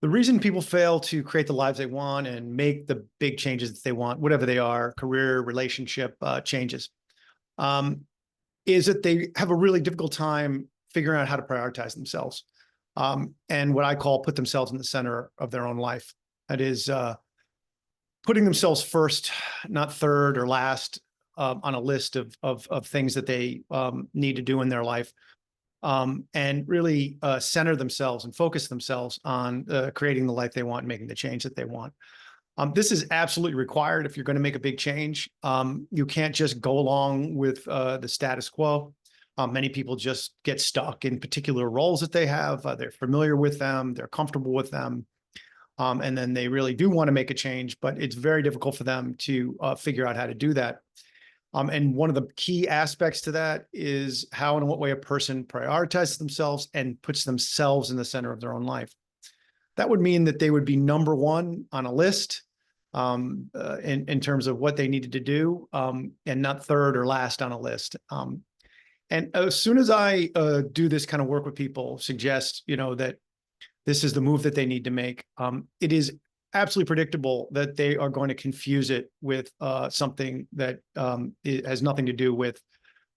The reason people fail to create the lives they want and make the big changes that they want, whatever they are, career, relationship changes, um, is that they have a really difficult time figuring out how to prioritize themselves, and what I call put themselves in the center of their own life. That is putting themselves first, not third or last, on a list of things that they need to do in their life, and really center themselves and focus themselves on creating the life they want and making the change that they want. This is absolutely required if you're going to make a big change. You can't just go along with the status quo. Many people just get stuck in particular roles that they have. They're familiar with them, they're comfortable with them, and then they really do want to make a change, but it's very difficult for them to figure out how to do that. And one of the key aspects to that is how and in what way a person prioritizes themselves and puts themselves in the center of their own life. That would mean that they would be number one on a list in terms of what they needed to do, and not third or last on a list. And as soon as I do this kind of work with people, suggest that this is the move that they need to make, it is absolutely predictable that they are going to confuse it with something that it has nothing to do with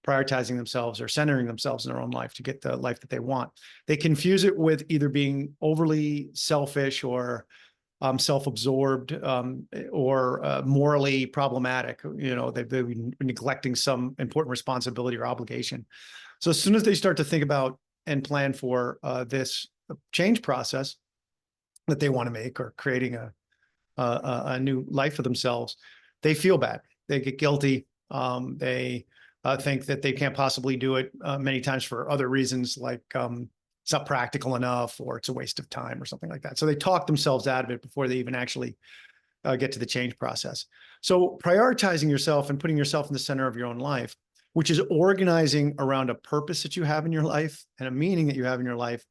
prioritizing themselves or centering themselves in their own life to get the life that they want. They confuse it with either being overly selfish or self-absorbed, or morally problematic. They're neglecting some important responsibility or obligation. So as soon as they start to think about and plan for this change process that they want to make, or creating a new life for themselves, they feel bad. They get guilty. They think that they can't possibly do it many times for other reasons, like it's not practical enough, or it's a waste of time, or something like that. So they talk themselves out of it before they even actually get to the change process. So prioritizing yourself and putting yourself in the center of your own life, which is organizing around a purpose that you have in your life and a meaning that you have in your life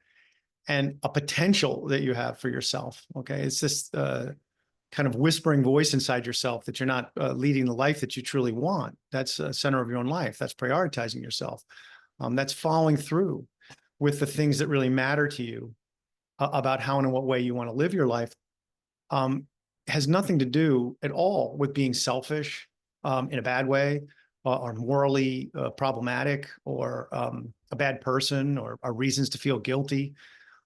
and a potential that you have for yourself. Okay. It's this kind of whispering voice inside yourself that you're not leading the life that you truly want. That's the center of your own life. That's prioritizing yourself. That's following through with the things that really matter to you about how and in what way you want to live your life. Has nothing to do at all with being selfish in a bad way, or morally problematic, or a bad person, or reasons to feel guilty.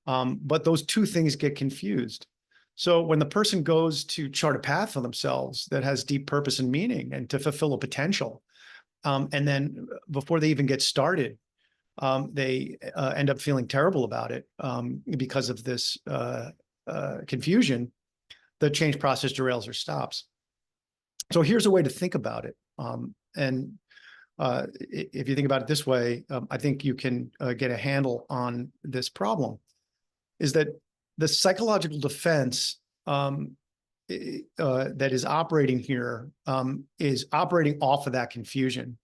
But those two things get confused. So when the person goes to chart a path for themselves that has deep purpose and meaning and to fulfill a potential, and then before they even get started, they end up feeling terrible about it because of this confusion, the change process derails or stops. So here's a way to think about it. And if you think about it this way, I think you can get a handle on this problem, is that the psychological defense that is operating here is operating off of that confusion.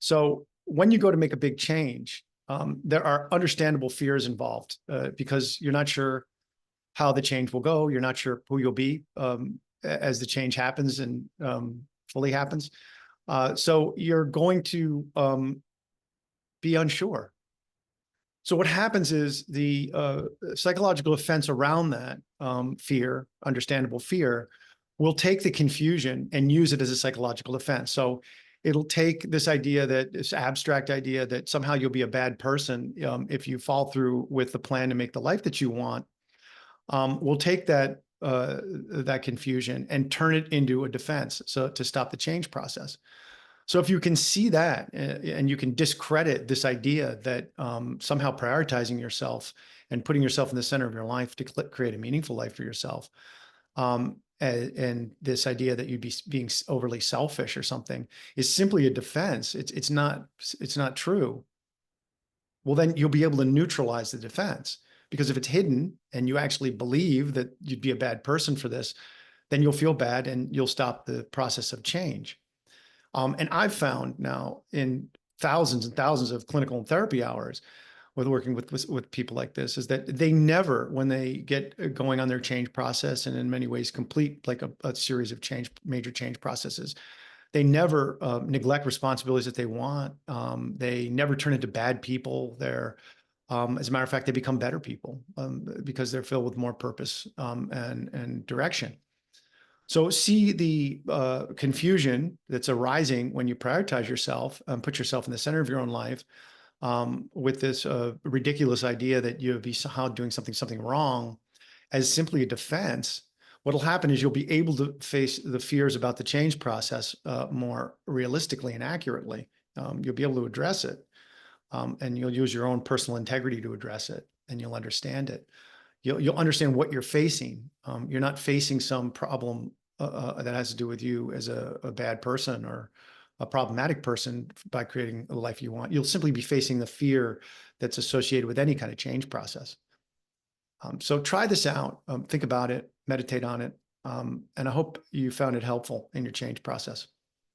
So when you go to make a big change, there are understandable fears involved because you're not sure how the change will go. You're not sure who you'll be as the change happens and fully happens. So you're going to be unsure. So what happens is the psychological defense around that fear, understandable fear, will take the confusion and use it as a psychological defense. So it'll take this idea, that this abstract idea that somehow you'll be a bad person if you fall through with the plan to make the life that you want. We'll take that that confusion and turn it into a defense, so to stop the change process. So if you can see that and you can discredit this idea that somehow prioritizing yourself and putting yourself in the center of your life to create a meaningful life for yourself, and this idea that you'd be being overly selfish or something is simply a defense, it's not true. Well, then you'll be able to neutralize the defense, because if it's hidden and you actually believe that you'd be a bad person for this, then you'll feel bad and you'll stop the process of change. And I've found now in thousands and thousands of clinical and therapy hours with working with people like this, is that they never, when they get going on their change process and in many ways complete like a series of major change processes, they never neglect responsibilities that they want. They never turn into bad people. They're As a matter of fact, they become better people because they're filled with more purpose and direction. So see the confusion that's arising when you prioritize yourself and put yourself in the center of your own life with this ridiculous idea that you'll be somehow doing something wrong as simply a defense. What'll happen is you'll be able to face the fears about the change process more realistically and accurately. You'll be able to address it, and you'll use your own personal integrity to address it, and you'll understand it. You'll understand what you're facing. You're not facing some problem that has to do with you as a bad person or a problematic person by creating a life you want. You'll simply be facing the fear that's associated with any kind of change process. So try this out, think about it, meditate on it, and I hope you found it helpful in your change process.